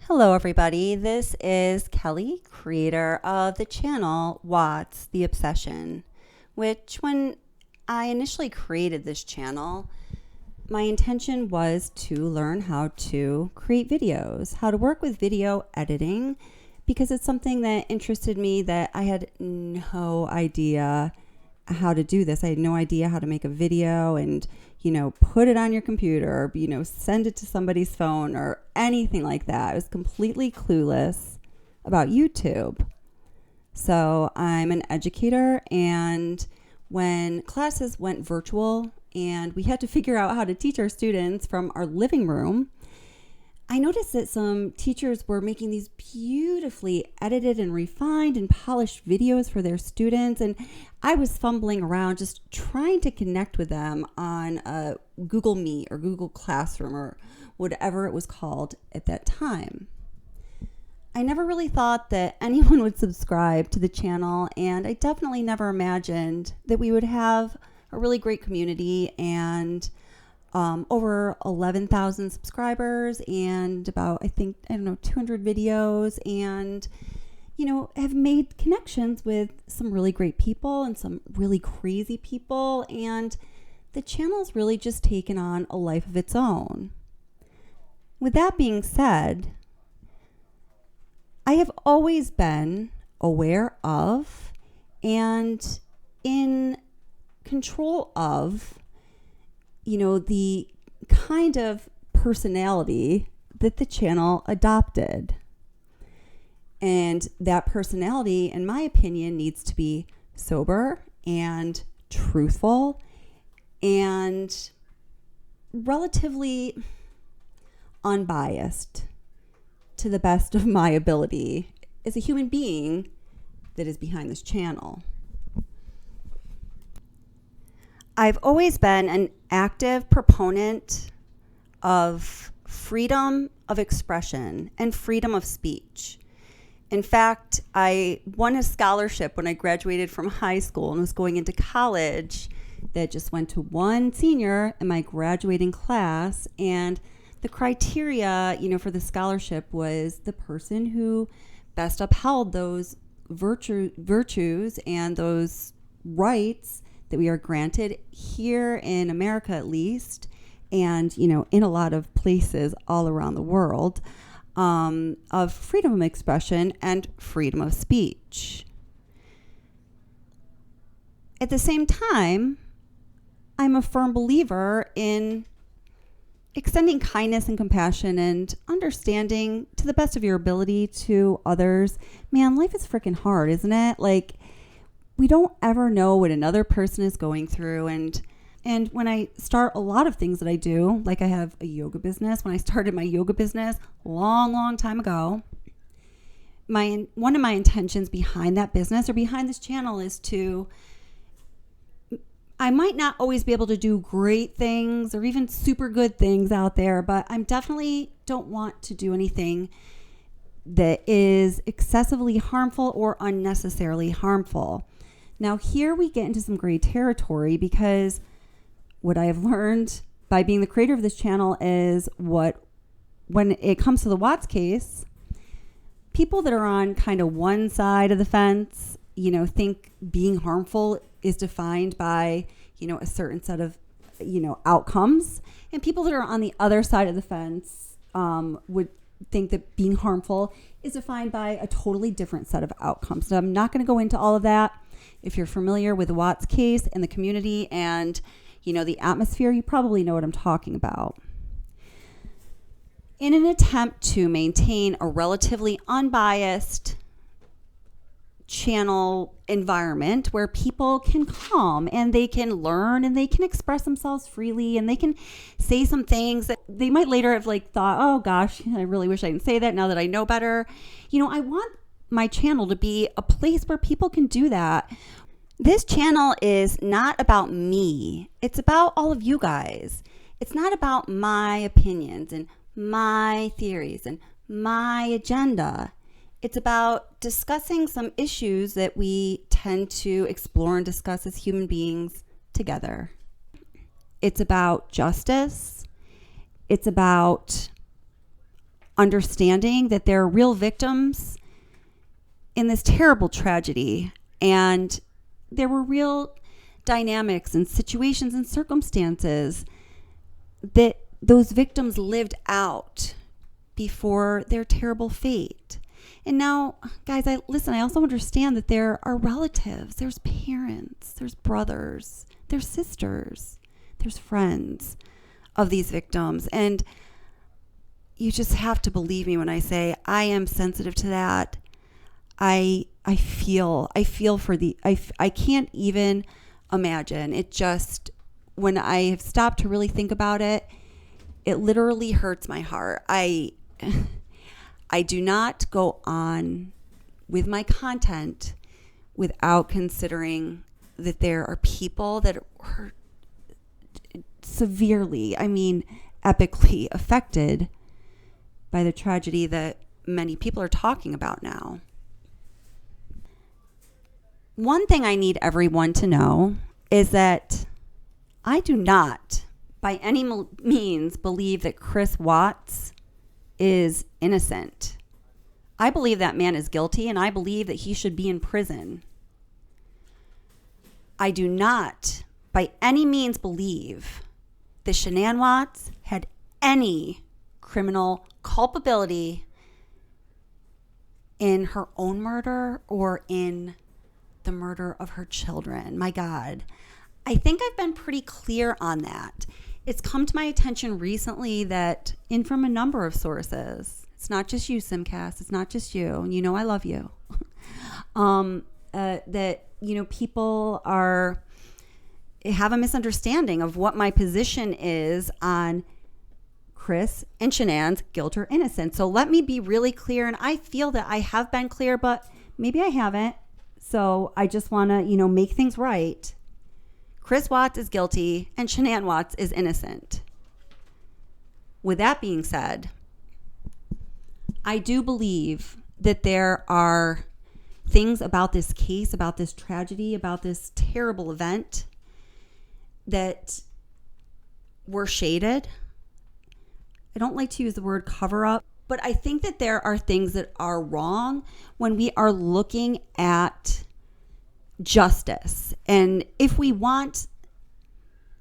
Hello everybody, this is Kelly, creator of the channel Watts, The Obsession, which when I initially created this channel, my intention was to learn how to create videos, how to work with video editing, because it's something that interested me that I had no idea how to do this. I had no idea how to make a video and put it on your computer, or, send it to somebody's phone or anything like that. I was completely clueless about YouTube. So I'm an educator, and when classes went virtual and we had to figure out how to teach our students from our living room, I noticed that some teachers were making these beautifully edited and refined and polished videos for their students. And I was fumbling around just trying to connect with them on a Google Meet or Google Classroom or whatever it was called at that time. I never really thought that anyone would subscribe to the channel, and I definitely never imagined that we would have a really great community and over 11,000 subscribers and about, 200 videos, and, have made connections with some really great people and some really crazy people. And the channel's really just taken on a life of its own. With that being said, I have always been aware of and in control of the kind of personality that the channel adopted. And that personality, in my opinion, needs to be sober and truthful and relatively unbiased to the best of my ability as a human being that is behind this channel. I've always been an active proponent of freedom of expression and freedom of speech. In fact, I won a scholarship when I graduated from high school and was going into college that just went to one senior in my graduating class. And the criteria, for the scholarship was the person who best upheld those virtues and those rights that we are granted here in America, at least, and in a lot of places all around the world, of freedom of expression and freedom of speech. At the same time, I'm a firm believer in extending kindness and compassion and understanding to the best of your ability to others. Man, life is freaking hard, isn't it? We don't ever know what another person is going through. And when I start a lot of things that I do, like I have a yoga business. When I started my yoga business long time ago, one of my intentions behind that business or behind this channel is I might not always be able to do great things or even super good things out there, but I definitely don't want to do anything that is excessively harmful or unnecessarily harmful. Now, here we get into some gray territory, because what I have learned by being the creator of this channel is when it comes to the Watts case, people that are on kind of one side of the fence, think being harmful is defined by, a certain set of, outcomes. And people that are on the other side of the fence would think that being harmful is defined by a totally different set of outcomes. So I'm not going to go into all of that. If you're familiar with the Watts case and the community and, the atmosphere, you probably know what I'm talking about. In an attempt to maintain a relatively unbiased channel environment where people can come and they can learn and they can express themselves freely and they can say some things that they might later have thought, oh gosh, I really wish I didn't say that now that I know better. I want my channel to be a place where people can do that. This channel is not about me. It's about all of you guys. It's not about my opinions and my theories and my agenda. It's about discussing some issues that we tend to explore and discuss as human beings together. It's about justice. It's about understanding that there are real victims in this terrible tragedy, and there were real dynamics and situations and circumstances that those victims lived out before their terrible fate. And now, guys, I also understand that there are relatives, there's parents, there's brothers, there's sisters, there's friends of these victims. And you just have to believe me when I say I am sensitive to that. I feel for I can't even imagine. It just, when I have stopped to really think about it, it literally hurts my heart. I do not go on with my content without considering that there are people that are severely, epically affected by the tragedy that many people are talking about now. One thing I need everyone to know is that I do not by any means believe that Chris Watts is innocent. I believe that man is guilty, and I believe that he should be in prison. I do not by any means believe that Shanann Watts had any criminal culpability in her own murder or in the murder of her children. My God. I think I've been pretty clear on that. It's come to my attention recently that, and from a number of sources, it's not just you, Simcast, it's not just you, and you know I love you, that, people have a misunderstanding of what my position is on Chris and Shanann's guilt or innocence. So let me be really clear, and I feel that I have been clear, but maybe I haven't. So I just want to, make things right. Chris Watts is guilty and Shanann Watts is innocent. With that being said, I do believe that there are things about this case, about this tragedy, about this terrible event that were shaded. I don't like to use the word cover up, but I think that there are things that are wrong when we are looking at justice. And if we want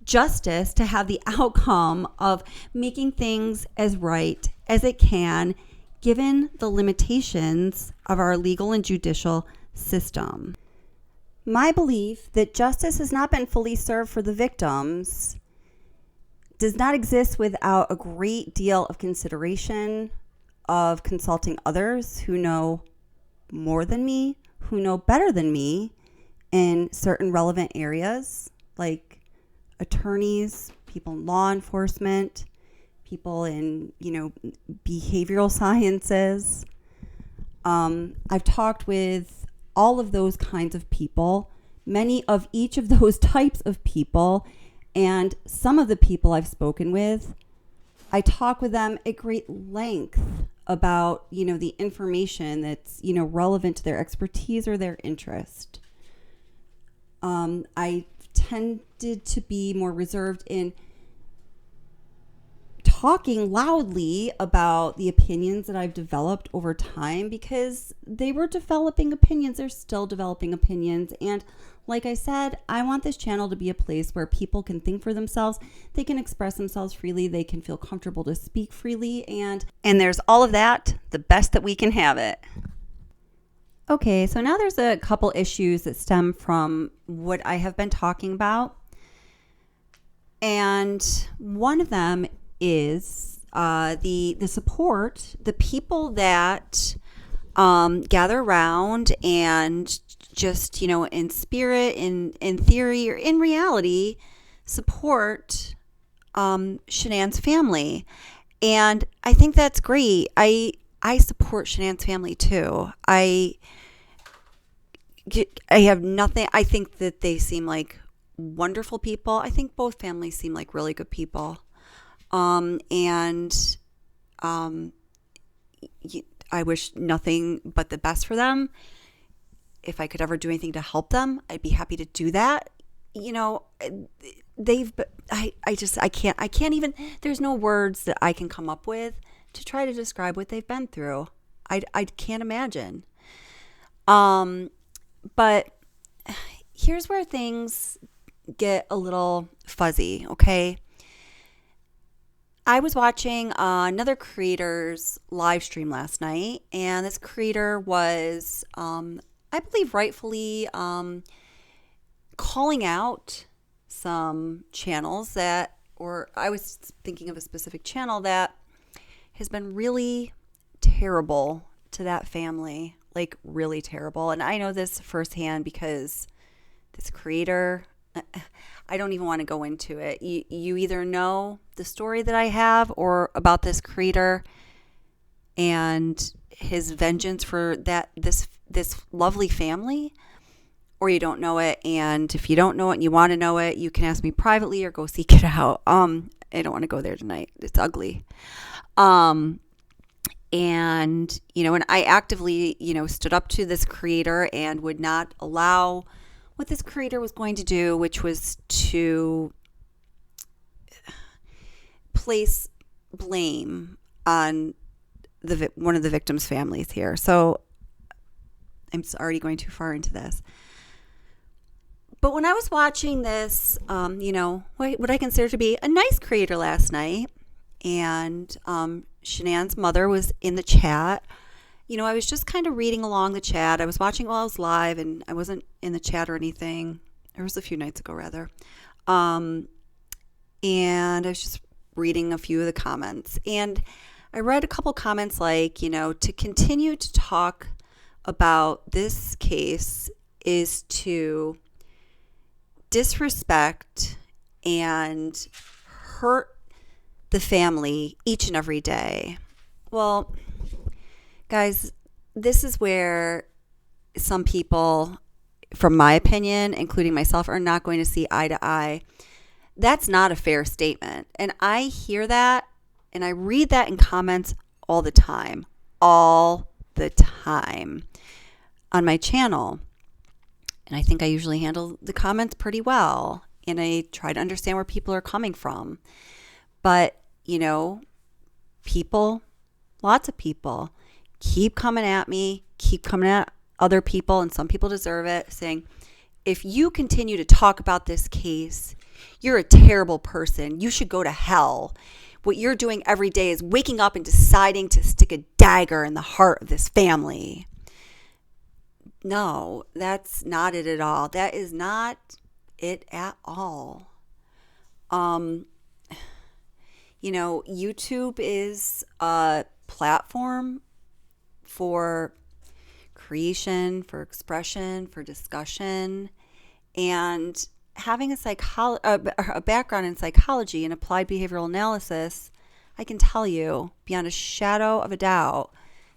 justice to have the outcome of making things as right as it can, given the limitations of our legal and judicial system. My belief that justice has not been fully served for the victims does not exist without a great deal of consideration of consulting others who know more than me, who know better than me in certain relevant areas, like attorneys, people in law enforcement, people in, behavioral sciences. I've talked with all of those kinds of people, many of each of those types of people, and some of the people I've spoken with, I talk with them at great length about, the information that's, relevant to their expertise or their interest. I tended to be more reserved in talking loudly about the opinions that I've developed over time because they were developing opinions. They're still developing opinions. And like I said, I want this channel to be a place where people can think for themselves. They can express themselves freely. They can feel comfortable to speak freely. And there's all of that, the best that we can have it. Okay, so now there's a couple issues that stem from what I have been talking about. And one of them is the support, the people that gather around and just, in spirit, in theory, or in reality, support Shanann's family. And I think that's great. I support Shanann's family too. I have nothing. I think that they seem like wonderful people. I think both families seem like really good people. I wish nothing but the best for them. If I could ever do anything to help them, I'd be happy to do that. I can't even, there's no words that I can come up with to try to describe what they've been through. I can't imagine. But here's where things get a little fuzzy, okay? I was watching another creator's live stream last night, and this creator was, I believe, rightfully calling out some channels that, or I was thinking of a specific channel that has been really terrible to that family, like really terrible. And I know this firsthand because this creator, I don't even want to go into it. You either know the story that I have or about this creator and his vengeance for this lovely family, or you don't know it. And if you don't know it and you want to know it, you can ask me privately or go seek it out. I don't want to go there tonight. It's ugly. And, and I actively, stood up to this creator and would not allow what this creator was going to do, which was to place blame on one of the victims' families here. So I'm already going too far into this. But when I was watching this, what I consider to be a nice creator last night, and Shanann's mother was in the chat. I was just kind of reading along the chat. I was watching while I was live, and I wasn't in the chat or anything. It was a few nights ago, rather. And I was just reading a few of the comments. And I read a couple comments like, to continue to talk about this case is to disrespect and hurt the family each and every day. Well, guys, this is where some people, from my opinion, including myself, are not going to see eye to eye. That's not a fair statement. And I hear that and I read that in comments all the time on my channel. And I think I usually handle the comments pretty well. And I try to understand where people are coming from. But, people, lots of people, keep coming at me, keep coming at other people, and some people deserve it, saying, if you continue to talk about this case, you're a terrible person. You should go to hell. What you're doing every day is waking up and deciding to stick a dagger in the heart of this family. No, that's not it at all. That is not it at all. YouTube is a platform for creation, for expression, for discussion, and having a background in psychology and applied behavioral analysis, I can tell you beyond a shadow of a doubt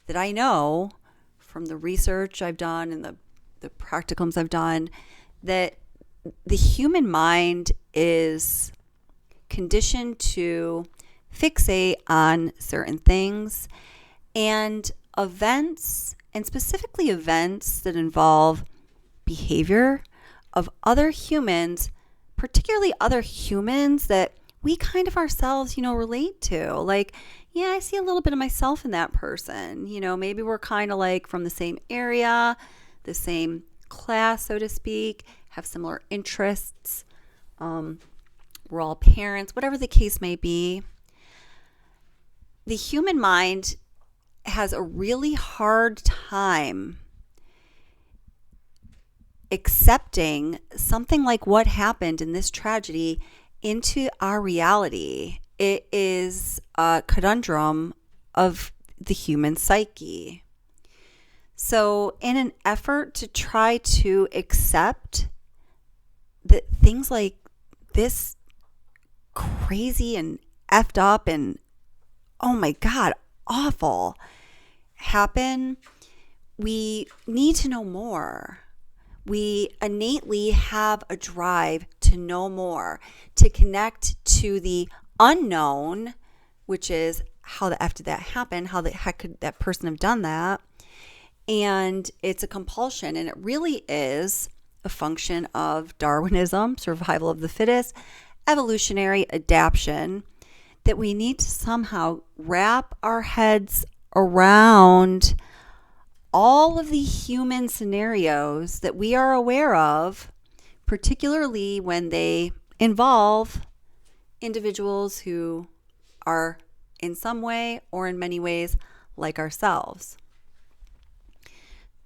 that I know from the research I've done and the practicums I've done that the human mind is conditioned to fixate on certain things, and events, and specifically events that involve behavior of other humans, particularly other humans that we kind of ourselves, relate to. Like, yeah, I see a little bit of myself in that person. Maybe we're kind of like from the same area, the same class, so to speak, have similar interests. We're all parents, whatever the case may be. The human mind has a really hard time accepting something like what happened in this tragedy into our reality. It is a conundrum of the human psyche. So in an effort to try to accept that things like this crazy and effed up and, oh my God, awful happen, we need to know more. We innately have a drive to know more, to connect to the unknown, which is how the F did that happen? How the heck could that person have done that? And it's a compulsion, and it really is a function of Darwinism, survival of the fittest, evolutionary adaptation, that we need to somehow wrap our heads around all of the human scenarios that we are aware of, particularly when they involve individuals who are in some way or in many ways like ourselves.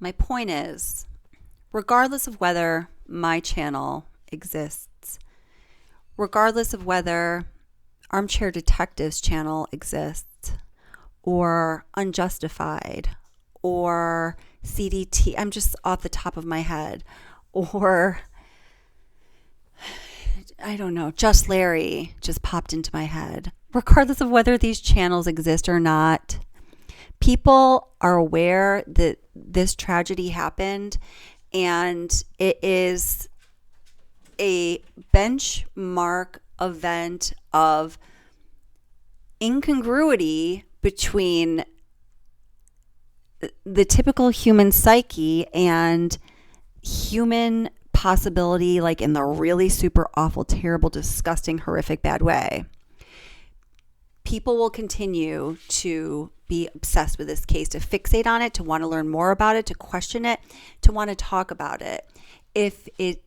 My point is, regardless of whether my channel exists, regardless of whether Armchair Detectives channel exists, or Unjustified, or CDT, I'm just off the top of my head, or I don't know, Just Larry just popped into my head. Regardless of whether these channels exist or not, people are aware that this tragedy happened, and it is a benchmark event of incongruity between the typical human psyche and human possibility, like in the really super awful, terrible, disgusting, horrific, bad way. People will continue to be obsessed with this case, to fixate on it, to want to learn more about it, to question it, to want to talk about it. If it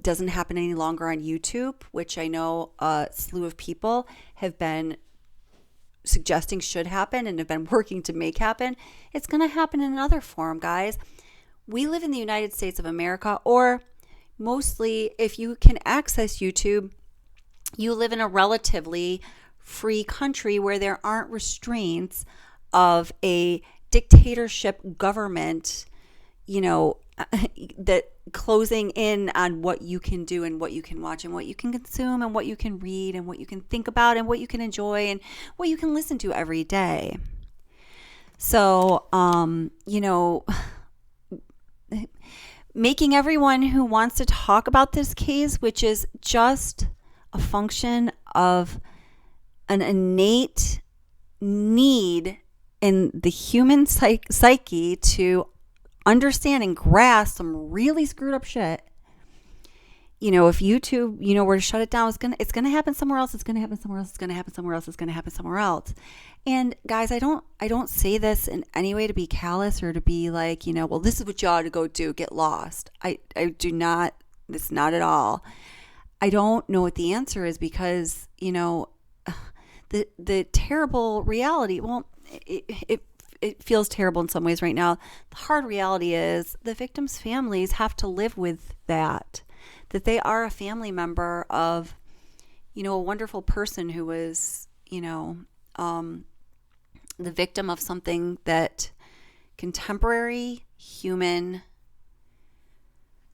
doesn't happen any longer on YouTube, which I know a slew of people have been suggesting should happen and have been working to make happen, it's going to happen in another form, guys. We live in the United States of America, or mostly, if you can access YouTube, you live in a relatively free country where there aren't restraints of a dictatorship government, that closing in on what you can do and what you can watch and what you can consume and what you can read and what you can think about and what you can enjoy and what you can listen to every day. So, making everyone who wants to talk about this case, which is just a function of an innate need in the human psyche to understand and grasp some really screwed up shit. If YouTube, were to shut it down, it's gonna happen somewhere else. It's gonna happen somewhere else. It's gonna happen somewhere else. It's gonna happen somewhere else. And guys, I don't say this in any way to be callous or to be like, well, this is what you ought to go do, get lost. I do not. It's not at all. I don't know what the answer is because the terrible reality. Well, it feels terrible in some ways right now. The hard reality is the victims' families have to live with that they are a family member of, a wonderful person who was, the victim of something that contemporary human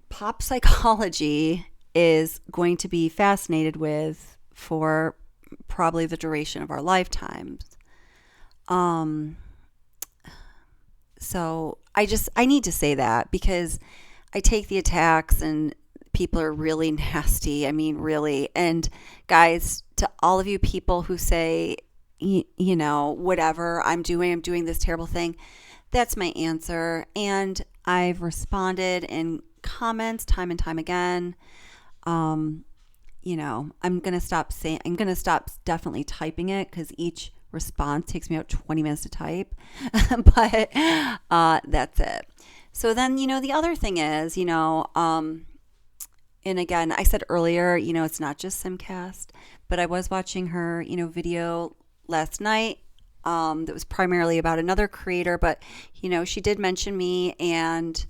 pop psychology is going to be fascinated with for probably the duration of our lifetimes. So I need to say that because I take the attacks and people are really nasty. I mean, really. And guys, to all of you people who say, whatever I'm doing this terrible thing, that's my answer. And I've responded in comments time and time again. I'm going to stop definitely typing it because each response takes me about 20 minutes to type, but that's it. So then, the other thing is, and again, I said earlier, it's not just Simcast, but I was watching her, video last night that was primarily about another creator, but, she did mention me, and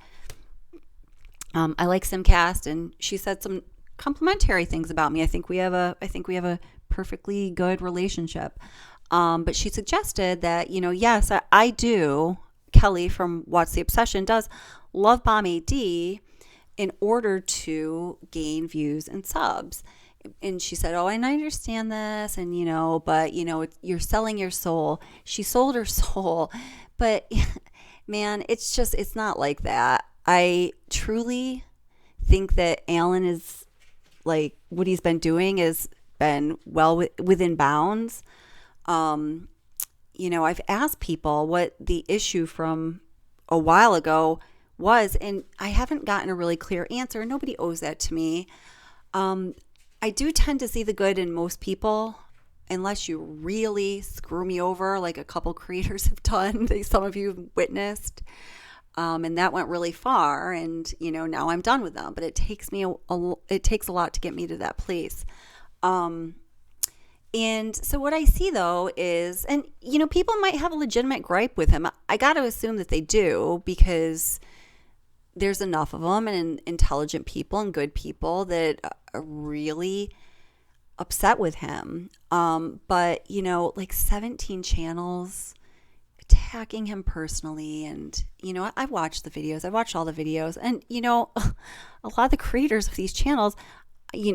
I like Simcast, and she said some complimentary things about me. I think we have a perfectly good relationship. But she suggested that, yes, I do. Kelly from Watts the Obsession does love bomb AD in order to gain views and subs. And she said, and I understand this. And, but, you're selling your soul. She sold her soul. But, man, it's not like that. I truly think that Alan is like what he's been doing has been well within bounds. I've asked people what the issue from a while ago was, and I haven't gotten a really clear answer. Nobody owes that to me. I do tend to see the good in most people. unless you really screw me over like a couple creators have done, that some of you have witnessed. And that went really far, and now I'm done with them. But it takes me it takes a lot to get me to that place. And so what I see though is, and people might have a legitimate gripe with him. I got to assume that they do, because there's enough of them, and intelligent people and good people that are really upset with him. But like 17 channels attacking him personally, and I've watched the videos. I've watched all the videos, and a lot of the creators of these channels,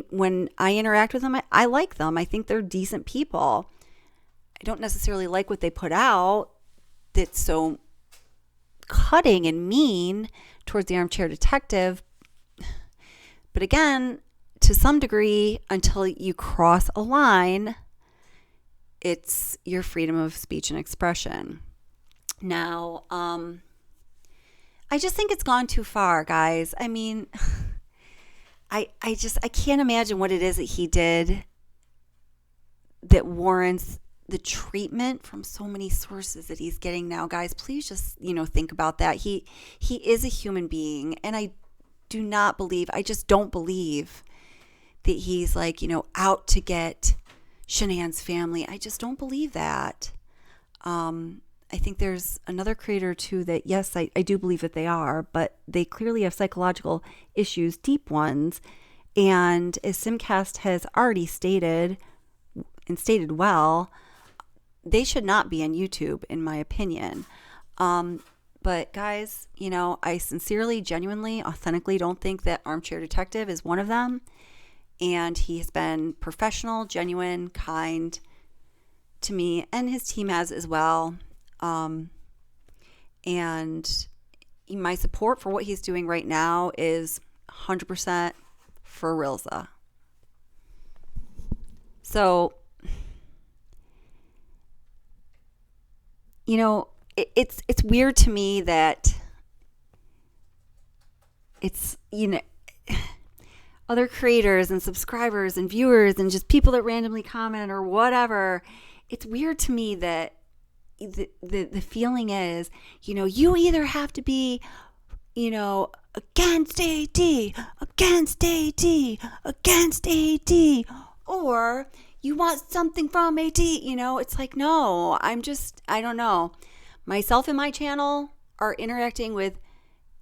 when I interact with them, I like them. I think they're decent people. I don't necessarily like what they put out that's so cutting and mean towards the armchair detective. But again, to some degree, until you cross a line, it's your freedom of speech and expression. Now, I just think it's gone too far, guys. I mean, I can't imagine what it is that he did that warrants the treatment from so many sources that he's getting now. Guys, please just, think about that. He is a human being, and I just don't believe that he's like, out to get Shanann's family. I just don't believe that. I think there's another creator too that, yes, I do believe that they are, but they clearly have psychological issues, deep ones. And as Simcast has already stated, and stated well, they should not be on YouTube, in my opinion. But guys, I sincerely, genuinely, authentically don't think that Armchair Detective is one of them. And he has been professional, genuine, kind to me, and his team has as well. And my support for what he's doing right now is 100% for Rilza. So, it's weird to me that it's, other creators and subscribers and viewers and just people that randomly comment or whatever. It's weird to me that the feeling is, you either have to be, against AD, or you want something from AD. It's like, no, I don't know. Myself and my channel are interacting with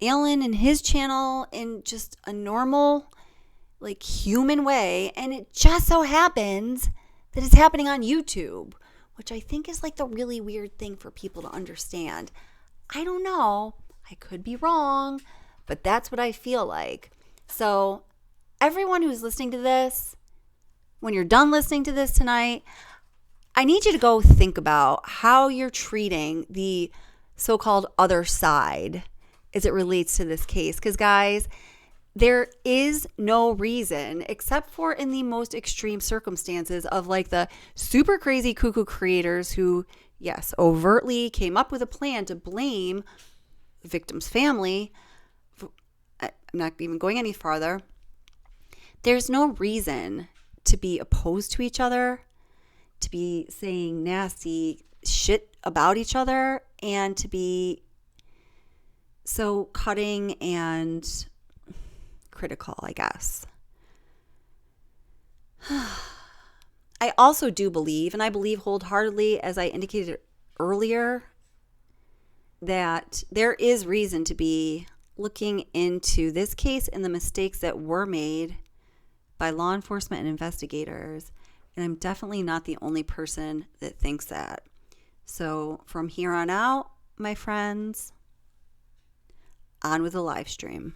Alan and his channel in just a normal, like, human way, and it just so happens that it's happening on YouTube, which I think is like the really weird thing for people to understand. I don't know. I could be wrong, but that's what I feel like. So everyone who's listening to this, when you're done listening to this tonight, I need you to go think about how you're treating the so-called other side as it relates to this case. Because guys, there is no reason, except for in the most extreme circumstances of like the super crazy cuckoo creators who, yes, overtly came up with a plan to blame the victim's family. I'm not even going any farther. There's no reason to be opposed to each other, to be saying nasty shit about each other, and to be so cutting and critical, I guess. I also do believe, and I believe wholeheartedly, as I indicated earlier, that there is reason to be looking into this case and the mistakes that were made by law enforcement and investigators. And I'm definitely not the only person that thinks that. So from here on out, my friends, on with the live stream.